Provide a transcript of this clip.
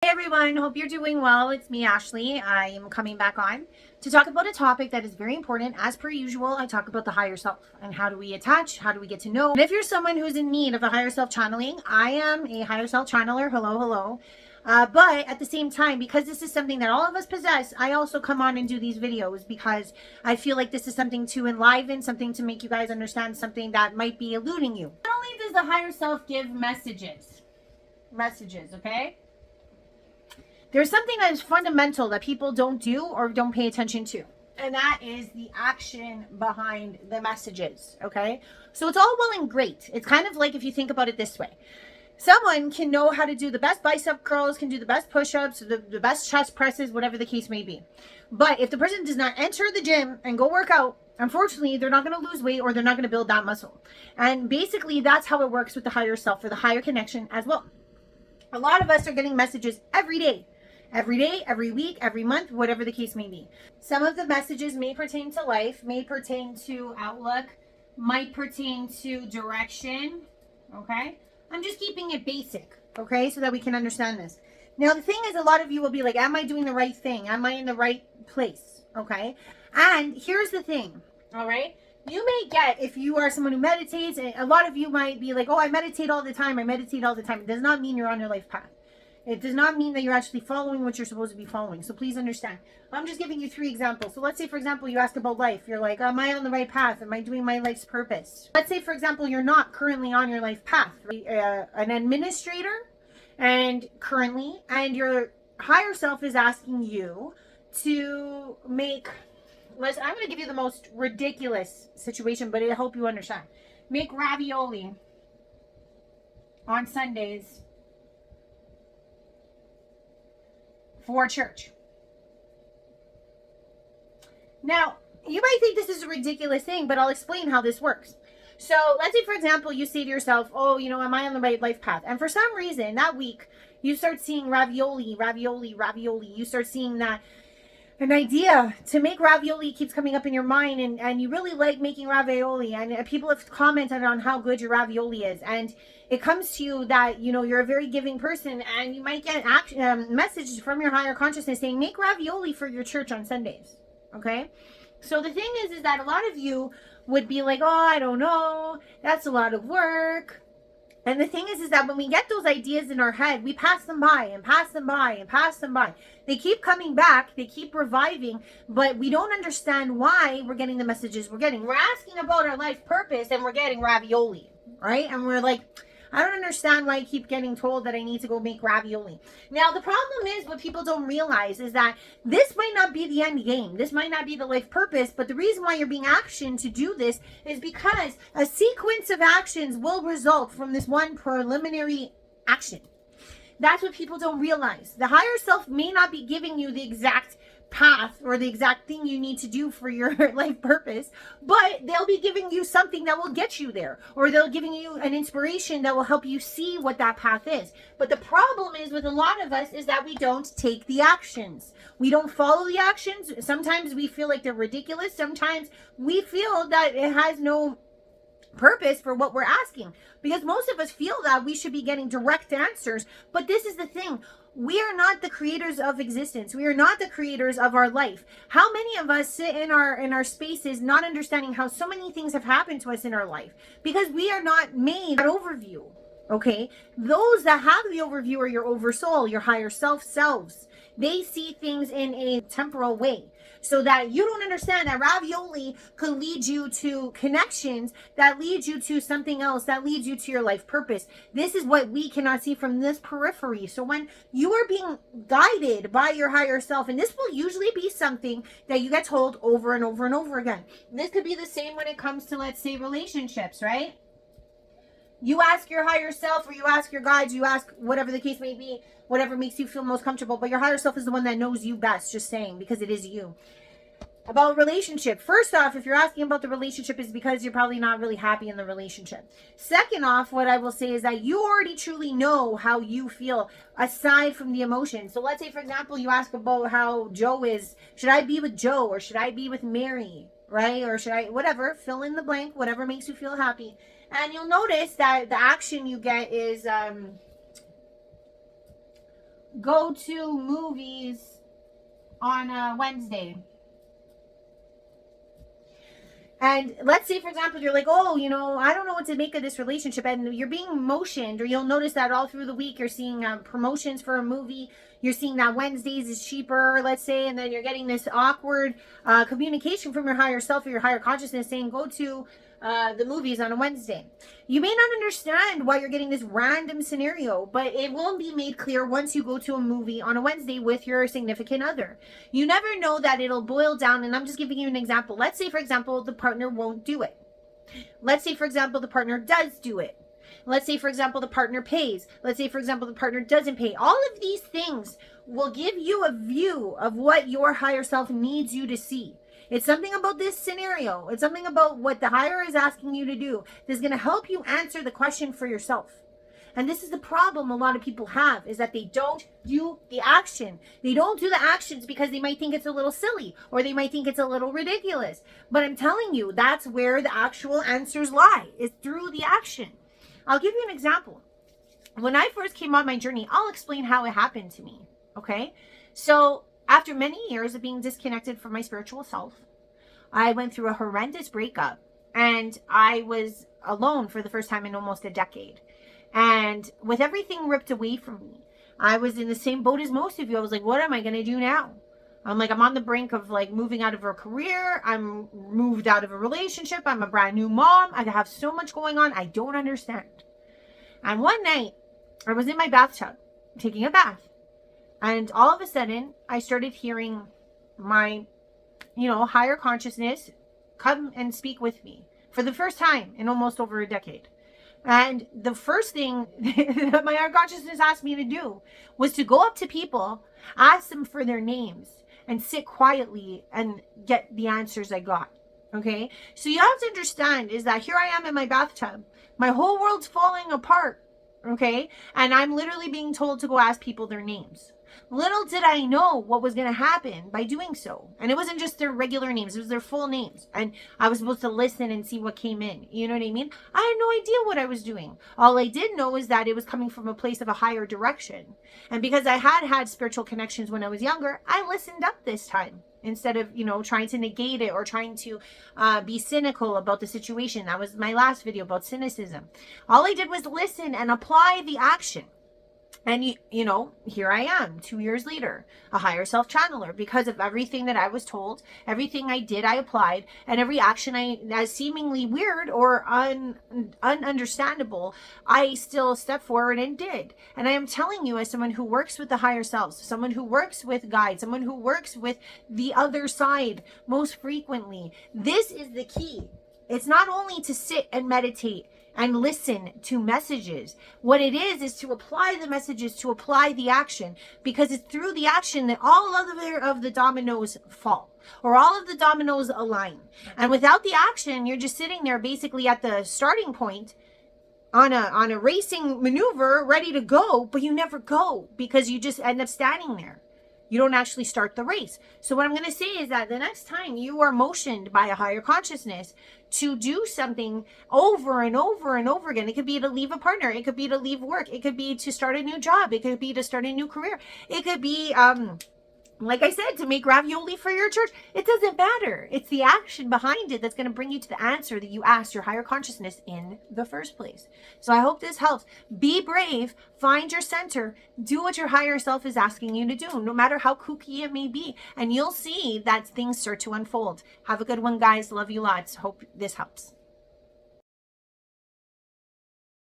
Hey everyone, hope you're doing well. It's me, Ashley. I am coming back on to talk about a topic that is very important. As per usual, I talk about the higher self and how do we attach, how do we get to know. And if you're someone who's in need of a higher self channeling, I am a higher self channeler. Hello, hello. But at the same time, because this is something that all of us possess, I also come on and do these videos because I feel like this is something to enliven, something to make you guys understand something that might be eluding you. Not only does the higher self give messages, okay? There's something that is fundamental that people don't do or don't pay attention to. And that is the action behind the messages, okay? So it's all well and great. It's kind of like if you think about it this way. Someone can know how to do the best bicep curls, can do the best push-ups, the best chest presses, whatever the case may be. But if the person does not enter the gym and go work out, unfortunately, they're not going to lose weight or they're not going to build that muscle. And basically, that's how it works with the higher self, for the higher connection as well. A lot of us are getting messages every day, every week, every month, whatever the case may be. Some of the messages may pertain to life, may pertain to outlook, might pertain to direction, okay? I'm just keeping it basic, okay, so that we can understand this. Now, the thing is, a lot of you will be like, am I doing the right thing? Am I in the right place, okay? And here's the thing, all right? You may get, if you are someone who meditates, and a lot of you might be like, oh, I meditate all the time. It does not mean you're on your life path. It does not mean that you're actually following what you're supposed to be following. So please understand. I'm just giving you 3 examples. So let's say, for example, you ask about life. You're like, am I on the right path? Am I doing my life's purpose? Let's say, for example, you're not currently on your life path. An administrator and your higher self is asking you to make, I'm going to give you the most ridiculous situation, but it'll help you understand. Make ravioli on Sundays for church. Now, you might think this is a ridiculous thing, but I'll explain how this works. So let's say, for example, you say to yourself, oh, am I on the right life path? And for some reason, that week, you start seeing ravioli. You start seeing that an idea to make ravioli keeps coming up in your mind, and you really like making ravioli, and people have commented on how good your ravioli is, and it comes to you that you're a very giving person, and you might get messages from your higher consciousness saying make ravioli for your church on Sundays. Okay, so the thing is that a lot of you would be like, oh, I don't know, that's a lot of work. And the thing is that when we get those ideas in our head, we pass them by and pass them by and pass them by. They keep coming back, they keep reviving, but we don't understand why we're getting the messages we're getting. We're asking about our life purpose and we're getting ravioli, right? And we're like, I don't understand why I keep getting told that I need to go make ravioli. Now, the problem is, what people don't realize is that this might not be the end game. This might not be the life purpose, but the reason why you're being actioned to do this is because a sequence of actions will result from this one preliminary action. That's what people don't realize. The higher self may not be giving you the exact path or the exact thing you need to do for your life purpose, but they'll be giving you something that will get you there, or they'll giving you an inspiration that will help you see what that path is. But the problem is with a lot of us is that we don't take the actions. We don't follow the actions. Sometimes we feel like they're ridiculous. Sometimes we feel that it has no purpose for what we're asking, because most of us feel that we should be getting direct answers. But this is the thing. We are not the creators of existence. We are not the creators of our life. How many of us sit in our spaces not understanding how so many things have happened to us in our life because we are not made that overview, okay? Those that have the overview are your oversoul, your higher selves. They see things in a temporal way, so that you don't understand that ravioli could lead you to connections, that leads you to something else, that leads you to your life purpose. This is what we cannot see from this periphery. So when you are being guided by your higher self, and this will usually be something that you get told over and over and over again. This could be the same when it comes to, let's say, relationships, right? You ask your higher self, or you ask your guides, you ask whatever the case may be, whatever makes you feel most comfortable, but your higher self is the one that knows you best, just saying, because it is you. About relationship. First off, if you're asking about the relationship, is because you're probably not really happy in the relationship. Second off, what I will say is that you already truly know how you feel aside from the emotion. So let's say, for example, you ask about how Joe is. Should I be with Joe or should I be with Mary? Right? Or should I, whatever, fill in the blank, whatever makes you feel happy. And you'll notice that the action you get is, go to movies on a Wednesday. And let's say, for example, you're like, oh, I don't know what to make of this relationship. And you're being motioned, or you'll notice that all through the week, you're seeing promotions for a movie. You're seeing that Wednesdays is cheaper, let's say. And then you're getting this awkward communication from your higher self or your higher consciousness saying, go to the movies on a Wednesday. You may not understand why you're getting this random scenario, but it will be made clear once you go to a movie on a Wednesday with your significant other. You never know that it'll boil down, and I'm just giving you an example. Let's say, for example, the partner won't do it. Let's say, for example, the partner does do it. Let's say, for example, the partner pays. Let's say, for example, the partner doesn't pay. All of these things will give you a view of what your higher self needs you to see. It's something about this scenario. It's something about what the higher is asking you to do that's going to help you answer the question for yourself. And this is the problem a lot of people have, is that they don't do the action. They don't do the actions because they might think it's a little silly, or they might think it's a little ridiculous. But I'm telling you, that's where the actual answers lie, is through the action. I'll give you an example. When I first came on my journey, I'll explain how it happened to me. Okay? So after many years of being disconnected from my spiritual self, I went through a horrendous breakup, and I was alone for the first time in almost a decade. And with everything ripped away from me, I was in the same boat as most of you. I was like, what am I going to do now? I'm on the brink of moving out of a career. I'm moved out of a relationship. I'm a brand new mom. I have so much going on. I don't understand. And one night I was in my bathtub taking a bath. And all of a sudden, I started hearing my, higher consciousness come and speak with me for the first time in almost over a decade. And the first thing that my higher consciousness asked me to do was to go up to people, ask them for their names, and sit quietly and get the answers I got. Okay? So you have to understand is that here I am in my bathtub. My whole world's falling apart. Okay? And I'm literally being told to go ask people their names. Little did I know what was going to happen by doing so. And it wasn't just their regular names. It was their full names. And I was supposed to listen and see what came in. You know what I mean? I had no idea what I was doing. All I did know is that it was coming from a place of a higher direction. And because I had spiritual connections when I was younger, I listened up this time. Instead of, trying to negate it or trying to be cynical about the situation. That was my last video about cynicism. All I did was listen and apply the action. And, here I am 2 years later, a higher self channeler, because of everything that I was told, everything I did, I applied, and every action as seemingly weird or ununderstandable, I still stepped forward and did. And I am telling you, as someone who works with the higher selves, someone who works with guides, someone who works with the other side most frequently, this is the key. It's not only to sit and meditate and listen to messages. What it is to apply the messages, to apply the action, because it's through the action that all of the dominoes fall, or all of the dominoes align. And without the action, you're just sitting there basically at the starting point on a racing maneuver ready to go, but you never go because you just end up standing there. You don't actually start the race. So what I'm going to say is that the next time you are motioned by a higher consciousness to do something over and over and over again, it could be to leave a partner, it could be to leave work, it could be to start a new job, it could be to start a new career, it could be like I said, to make ravioli for your church. It doesn't matter. It's the action behind it that's going to bring you to the answer that you asked your higher consciousness in the first place. So I hope this helps. Be brave. Find your center. Do what your higher self is asking you to do, no matter how kooky it may be. And you'll see that things start to unfold. Have a good one, guys. Love you lots. Hope this helps.